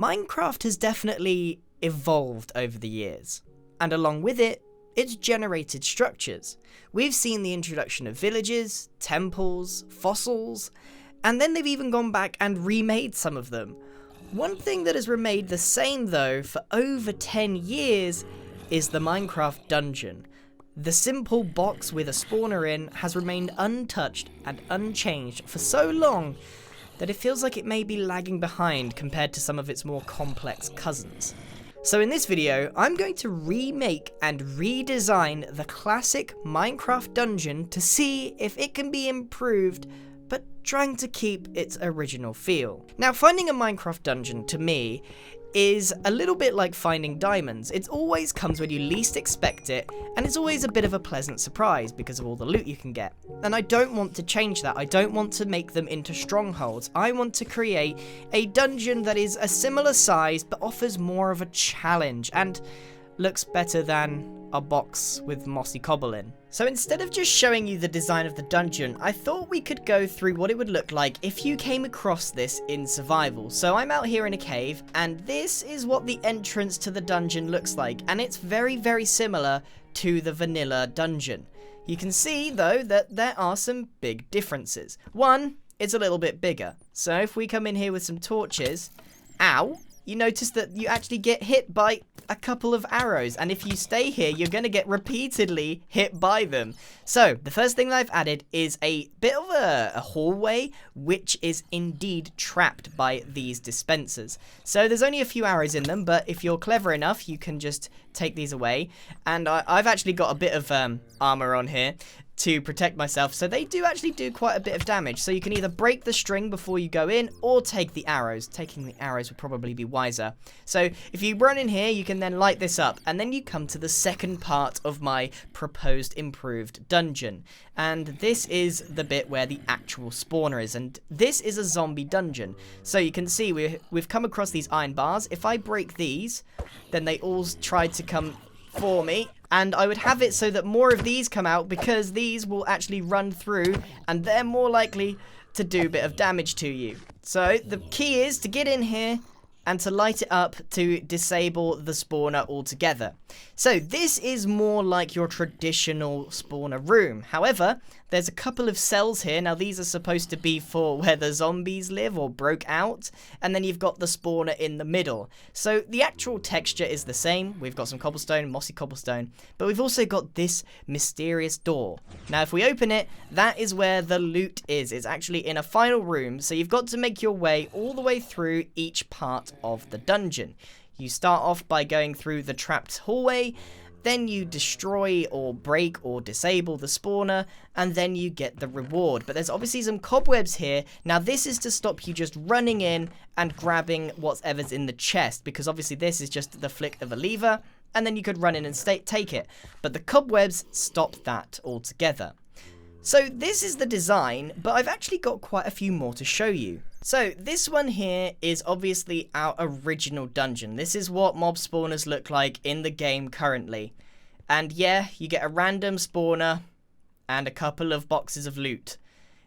Minecraft has definitely evolved over the years, and along with it, it's generated structures. We've seen the introduction of villages, temples, fossils, and then they've even gone back and remade some of them. One thing that has remained the same though for over 10 years is the Minecraft dungeon. The simple box with a spawner in has remained untouched and unchanged for so long that it feels like it may be lagging behind compared to some of its more complex cousins. So in this video, I'm going to remake and redesign the classic Minecraft dungeon to see if it can be improved, but trying to keep its original feel. Now, finding a Minecraft dungeon, to me, is a little bit like finding diamonds. It always comes when you least expect it, and it's always a bit of a pleasant surprise because of all the loot you can get. And I don't want to change that. I don't want to make them into strongholds. I want to create a dungeon that is a similar size but offers more of a challenge and looks better than a box with mossy cobble in. So instead of just showing you the design of the dungeon, I thought we could go through what it would look like if you came across this in survival. So I'm out here in a cave, and this is what the entrance to the dungeon looks like, and it's very, very similar to the vanilla dungeon. You can see, though, that there are some big differences. One, it's a little bit bigger. So if we come in here with some torches, ow, you notice that you actually get hit by a couple of arrows, and if you stay here, you're going to get repeatedly hit by them. So the first thing that I've added is a bit of a hallway, which is indeed trapped by these dispensers. So there's only a few arrows in them, but if you're clever enough, you can just take these away. And I've actually got a bit of armor on here to protect myself, so they do actually do quite a bit of damage. So you can either break the string before you go in or take the arrows. Taking the arrows would probably be wiser. So if you run in here, you can then light this up, and then you come to the second part of my proposed improved dungeon. And this is the bit where the actual spawner is, and this is a zombie dungeon. So you can see we've come across these iron bars. If I break these, then they all try to come for me, and I would have it so that more of these come out because these will actually run through and they're more likely to do a bit of damage to you. So the key is to get in here and to light it up to disable the spawner altogether. So this is more like your traditional spawner room. However, there's a couple of cells here. Now these are supposed to be for where the zombies live or broke out, and then you've got the spawner in the middle. So the actual texture is the same. We've got some cobblestone, mossy cobblestone, but we've also got this mysterious door. Now if we open it, that is where the loot is. It's actually in a final room, so you've got to make your way all the way through each part of the dungeon. You start off by going through the trapped hallway, then you destroy or break or disable the spawner, and then you get the reward. But there's obviously some cobwebs here. Now this is to stop you just running in and grabbing whatever's in the chest, because obviously this is just the flick of a lever, and then you could run in and take it. But the cobwebs stop that altogether. So this is the design, but I've actually got quite a few more to show you. So this one here is obviously our original dungeon. This is what mob spawners look like in the game currently. And yeah, you get a random spawner and a couple of boxes of loot.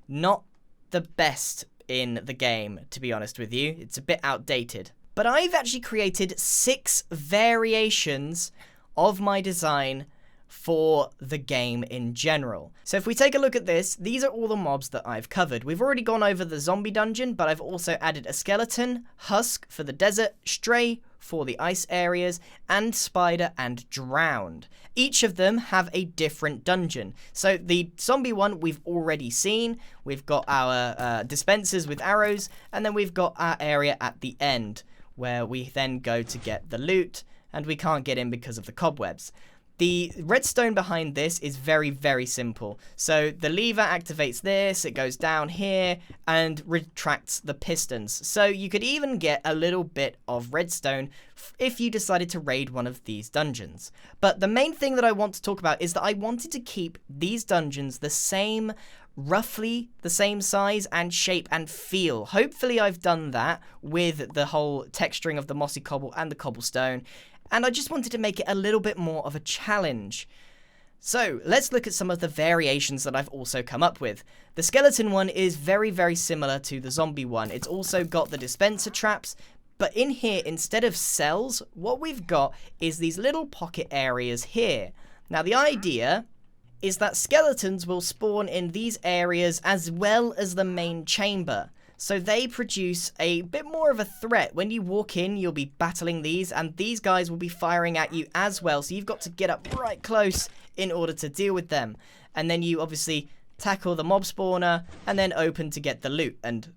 Not the best in the game, to be honest with you. It's a bit outdated. But I've actually created 6 variations of my design for the game in general. So if we take a look at this, these are all the mobs that I've covered. We've already gone over the zombie dungeon, but I've also added a skeleton, husk for the desert, stray for the ice areas, and spider and drowned. Each of them have a different dungeon. So the zombie one we've already seen. We've got our dispensers with arrows, and then we've got our area at the end where we then go to get the loot, and we can't get in because of the cobwebs. The redstone behind this is very, very simple. So the lever activates this, it goes down here and retracts the pistons. So you could even get a little bit of redstone if you decided to raid one of these dungeons. But the main thing that I want to talk about is that I wanted to keep these dungeons the same, roughly the same size and shape and feel. Hopefully I've done that with the whole texturing of the mossy cobble and the cobblestone. And I just wanted to make it a little bit more of a challenge. So let's look at some of the variations that I've also come up with. The skeleton one is very, very similar to the zombie one. It's also got the dispenser traps, But in here, instead of cells, what we've got is these little pocket areas here. Now, the idea is that skeletons will spawn in these areas as well as the main chamber. So they produce a bit more of a threat. When you walk in, you'll be battling these, and these guys will be firing at you as well. So you've got to get up right close in order to deal with them. And then you obviously tackle the mob spawner and then open to get the loot. And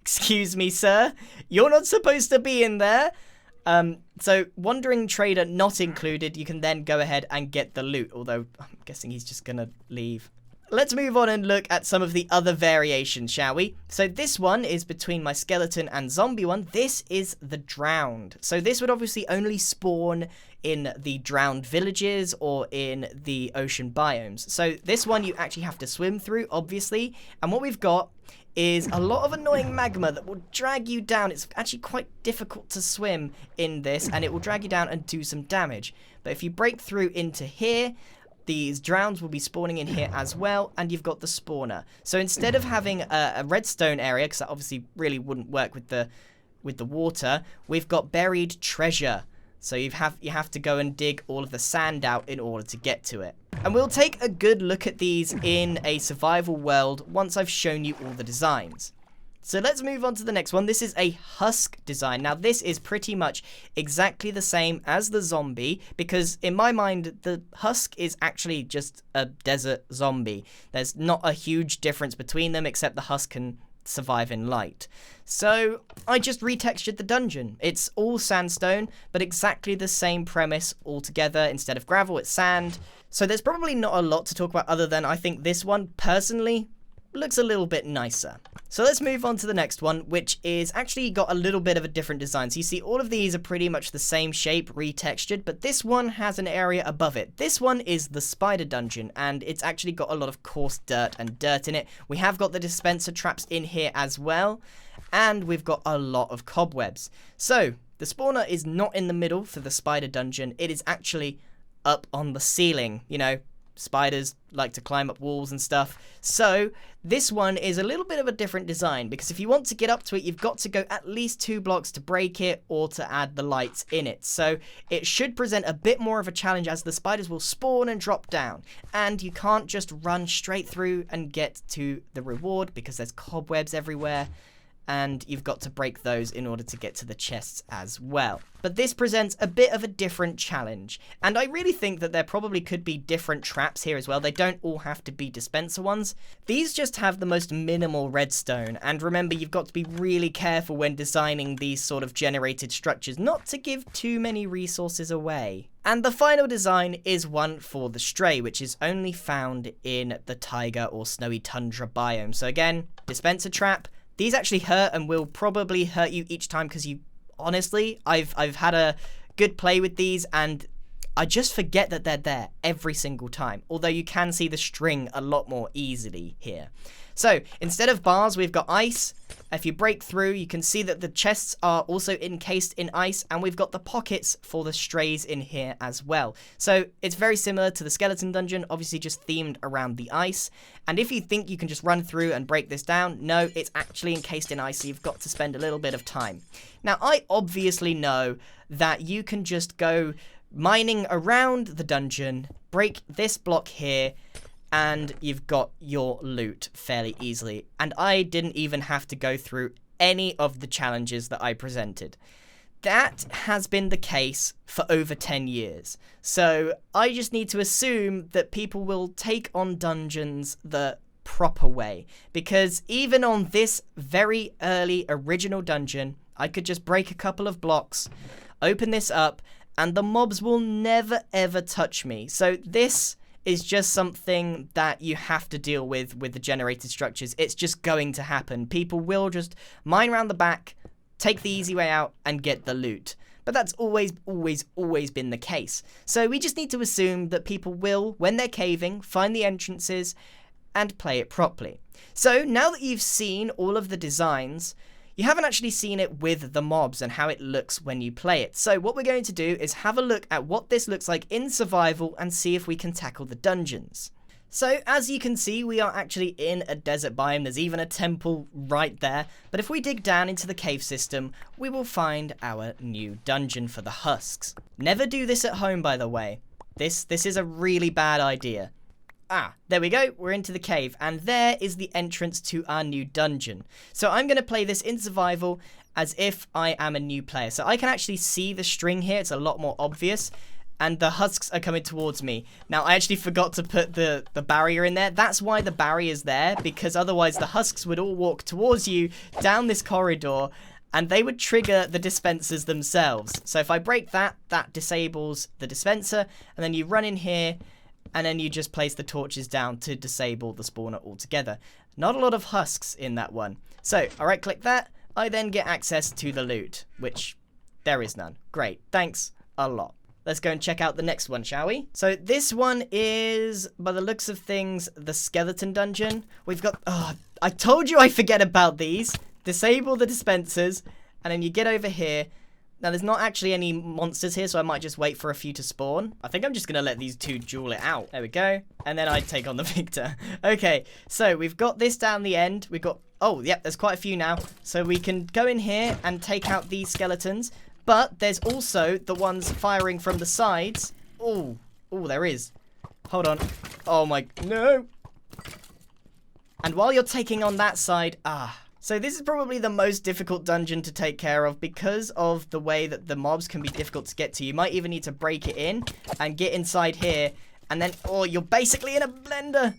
excuse me, sir, you're not supposed to be in there. So Wandering Trader not included, you can then go ahead and get the loot, although I'm guessing he's just gonna leave. Let's move on and look at some of the other variations, shall we? So this one is between my skeleton and zombie one. This is the drowned. So this would obviously only spawn in the drowned villages or in the ocean biomes. So this one you actually have to swim through, obviously. And what we've got is a lot of annoying magma that will drag you down. It's actually quite difficult to swim in this, and it will drag you down and do some damage. But if you break through into here, these drowns will be spawning in here as well, and you've got the spawner. So instead of having a redstone area, because that obviously really wouldn't work with the water, we've got buried treasure. So you have to go and dig all of the sand out in order to get to it. And we'll take a good look at these in a survival world once I've shown you all the designs. So let's move on to the next one. This is a husk design. Now this is pretty much exactly the same as the zombie, because in my mind the husk is actually just a desert zombie. There's not a huge difference between them, except the husk can survive in light. So I just retextured the dungeon. It's all sandstone, but exactly the same premise altogether. Instead of gravel, it's sand. So there's probably not a lot to talk about other than I think this one personally looks a little bit nicer. So let's move on to the next one, which is actually got a little bit of a different design. So you see all of these are pretty much the same shape, retextured, but this one has an area above it. This one is the spider dungeon, and it's actually got a lot of coarse dirt in it. We have got the dispenser traps in here as well, and we've got a lot of cobwebs. So the spawner is not in the middle for the spider dungeon. It is actually up on the ceiling. You know, spiders like to climb up walls and stuff. So this one is a little bit of a different design, because if you want to get up to it, you've got to go at least 2 blocks to break it or to add the lights in it. So it should present a bit more of a challenge, as the spiders will spawn and drop down, and you can't just run straight through and get to the reward because there's cobwebs everywhere, and you've got to break those in order to get to the chests as well. But this presents a bit of a different challenge, and I really think that there probably could be different traps here as well. They don't all have to be dispenser ones. These just have the most minimal redstone, and remember, you've got to be really careful when designing these sort of generated structures not to give too many resources away. And the final design is one for the stray, which is only found in the taiga or snowy tundra biome. So again, dispenser trap. These actually hurt and will probably hurt you each time, because honestly, I've had a good play with these and I just forget that they're there every single time. Although you can see the string a lot more easily here. So instead of bars, we've got ice. If you break through, you can see that the chests are also encased in ice, and we've got the pockets for the strays in here as well. So it's very similar to the skeleton dungeon, obviously just themed around the ice. And if you think you can just run through and break this down, no, it's actually encased in ice, so you've got to spend a little bit of time. Now, I obviously know that you can just go mining around the dungeon, break this block here, and you've got your loot fairly easily. And I didn't even have to go through any of the challenges that I presented. That has been the case for over 10 years. So I just need to assume that people will take on dungeons the proper way. Because even on this very early original dungeon, I could just break a couple of blocks, open this up, and the mobs will never ever touch me. So this is just something that you have to deal with the generated structures. It's just going to happen. People will just mine around the back, take the easy way out, and get the loot. But that's always been the case. So we just need to assume that people will, when they're caving, find the entrances and play it properly. So now that you've seen all of the designs, you haven't actually seen it with the mobs and how it looks when you play it. So what we're going to do is have a look at what this looks like in survival and see if we can tackle the dungeons. So as you can see, we are actually in a desert biome. There's even a temple right there. But if we dig down into the cave system, we will find our new dungeon for the husks. Never do this at home, by the way. This is a really bad idea. Ah, there we go. We're into the cave, and there is the entrance to our new dungeon. So I'm going to play this in survival as if I am a new player. So I can actually see the string here. It's a lot more obvious. And the husks are coming towards me. Now, I actually forgot to put the barrier in there. That's why the barrier's there, because otherwise the husks would all walk towards you down this corridor, and they would trigger the dispensers themselves. So if I break that, that disables the dispenser, and then you run in here, and then you just place the torches down to disable the spawner altogether. Not a lot of husks in that one. So, I right-click that, I then get access to the loot, which there is none. Great, thanks a lot. Let's go and check out the next one, shall we? So this one is, by the looks of things, the skeleton dungeon. We've got, I told you I forget about these. Disable the dispensers, and then you get over here. Now there's not actually any monsters here, so I might just wait for a few to spawn. I think I'm just gonna let these two duel it out. There we go. And then I take on the victor. Okay, so we've got this down the end. We've got, oh, yep, there's quite a few now. So we can go in here and take out these skeletons. But there's also the ones firing from the sides. Oh, there is. Hold on. Oh my, no. And while you're taking on that side, so this is probably the most difficult dungeon to take care of because of the way that the mobs can be difficult to get to. You might even need to break it in and get inside here. And then, you're basically in a blender.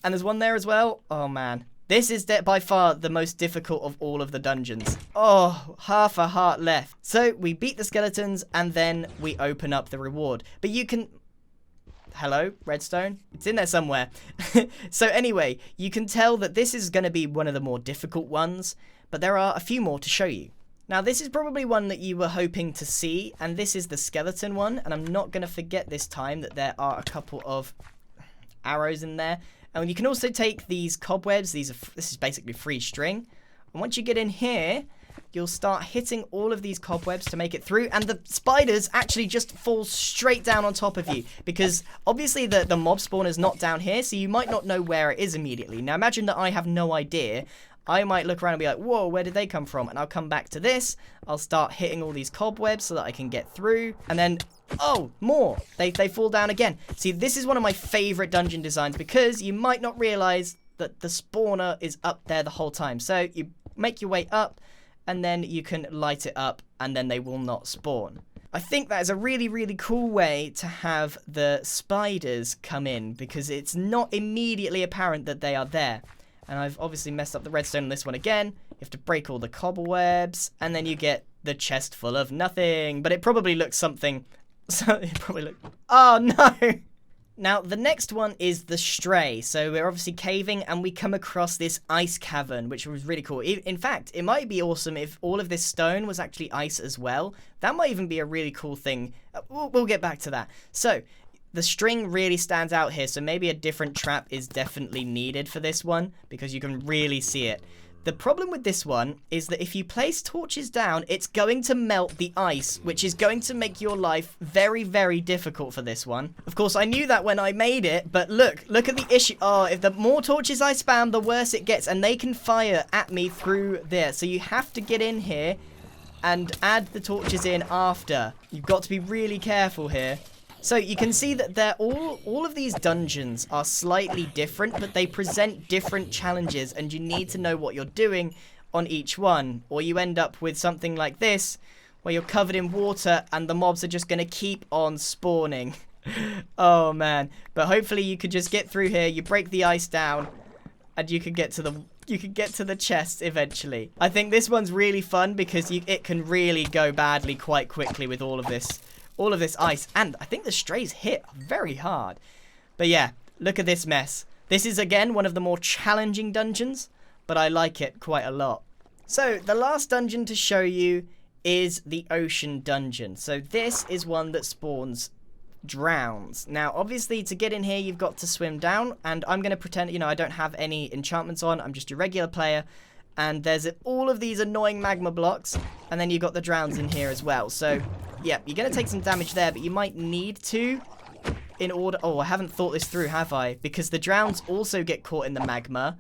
And there's one there as well. Oh man. This is by far the most difficult of all of the dungeons. Oh, half a heart left. So we beat the skeletons and then we open up the reward. But you can... Hello, redstone? It's in there somewhere. So anyway, you can tell that this is going to be one of the more difficult ones, but there are a few more to show you. Now this is probably one that you were hoping to see, and this is the skeleton one, and I'm not going to forget this time that there are a couple of arrows in there. And you can also take these cobwebs. This is basically free string. And once you get in here, you'll start hitting all of these cobwebs to make it through. And the spiders actually just fall straight down on top of you. Because obviously the mob spawner's not down here, so you might not know where it is immediately. Now imagine that I have no idea. I might look around and be like, whoa, where did they come from? And I'll come back to this. I'll start hitting all these cobwebs so that I can get through. And then... oh, more. They fall down again. See, this is one of my favorite dungeon designs because you might not realize that the spawner is up there the whole time. So you make your way up and then you can light it up and then they will not spawn. I think that is a really, really cool way to have the spiders come in because it's not immediately apparent that they are there. And I've obviously messed up the redstone on this one again. You have to break all the cobwebs and then you get the chest full of nothing. But it probably looks something... so it probably look... oh no! Now the next one is the stray. So we're obviously caving and we come across this ice cavern, which was really cool. In fact, it might be awesome if all of this stone was actually ice as well. That might even be a really cool thing. We'll get back to that. So the string really stands out here. So maybe a different trap is definitely needed for this one because you can really see it. The problem with this one is that if you place torches down, it's going to melt the ice, which is going to make your life very, very difficult for this one. Of course, I knew that when I made it, but look at the issue. Oh, if the more torches I spam, the worse it gets, and they can fire at me through there. So you have to get in here and add the torches in after. You've got to be really careful here. So you can see that they're all of these dungeons are slightly different, but they present different challenges, and you need to know what you're doing on each one, or you end up with something like this, where you're covered in water, and the mobs are just going to keep on spawning. Oh man! But hopefully you could just get through here. You break the ice down, and you can get to the chest eventually. I think this one's really fun because it can really go badly quite quickly with all of this ice. And I think the strays hit very hard. But yeah, look at this mess. This is again one of the more challenging dungeons, but I like it quite a lot. So the last dungeon to show you is the ocean dungeon. So this is one that spawns drowns. Now obviously to get in here you've got to swim down, and I'm going to pretend I don't have any enchantments on. I'm just a regular player, and there's all of these annoying magma blocks, and then you've got the drowns in here as well. So yeah, you're going to take some damage there, but you might need to in order... Oh, I haven't thought this through, have I? Because the drowns also get caught in the magma,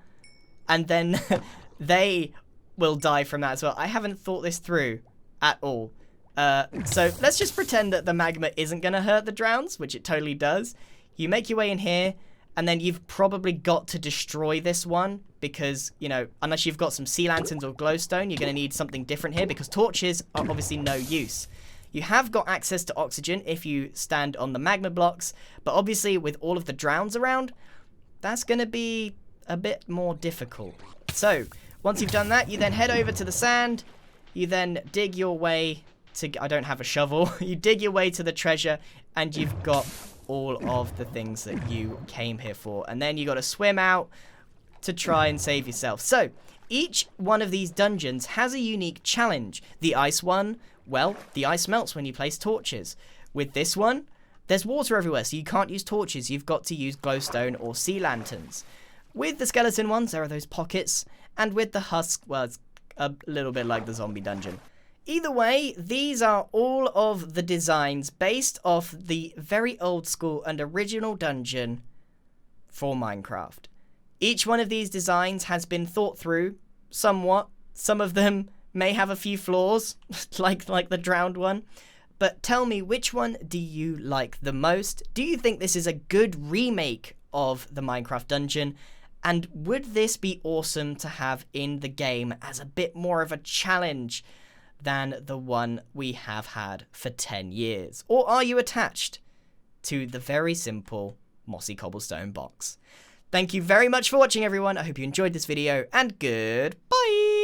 and then they will die from that as well. I haven't thought this through at all. So let's just pretend that the magma isn't going to hurt the drowns, which it totally does. You make your way in here, and then you've probably got to destroy this one because, you know, unless you've got some sea lanterns or glowstone, you're going to need something different here because torches are obviously no use. You have got access to oxygen if you stand on the magma blocks, but obviously with all of the drowns around, that's going to be a bit more difficult. So, once you've done that, you then head over to the sand, you then dig your way to... I don't have a shovel. You dig your way to the treasure, and you've got all of the things that you came here for. And then you got to swim out to try and save yourself. So, each one of these dungeons has a unique challenge. The ice one, well, the ice melts when you place torches. With this one, there's water everywhere, so you can't use torches. You've got to use glowstone or sea lanterns. With the skeleton ones, there are those pockets. And with the husk, well, it's a little bit like the zombie dungeon. Either way, these are all of the designs based off the very old school and original dungeon for Minecraft. Each one of these designs has been thought through somewhat. Some of them may have a few flaws, like the drowned one. But tell me, which one do you like the most? Do you think this is a good remake of the Minecraft dungeon? And would this be awesome to have in the game as a bit more of a challenge than the one we have had for 10 years? Or are you attached to the very simple mossy cobblestone box? Thank you very much for watching, everyone. I hope you enjoyed this video, and goodbye!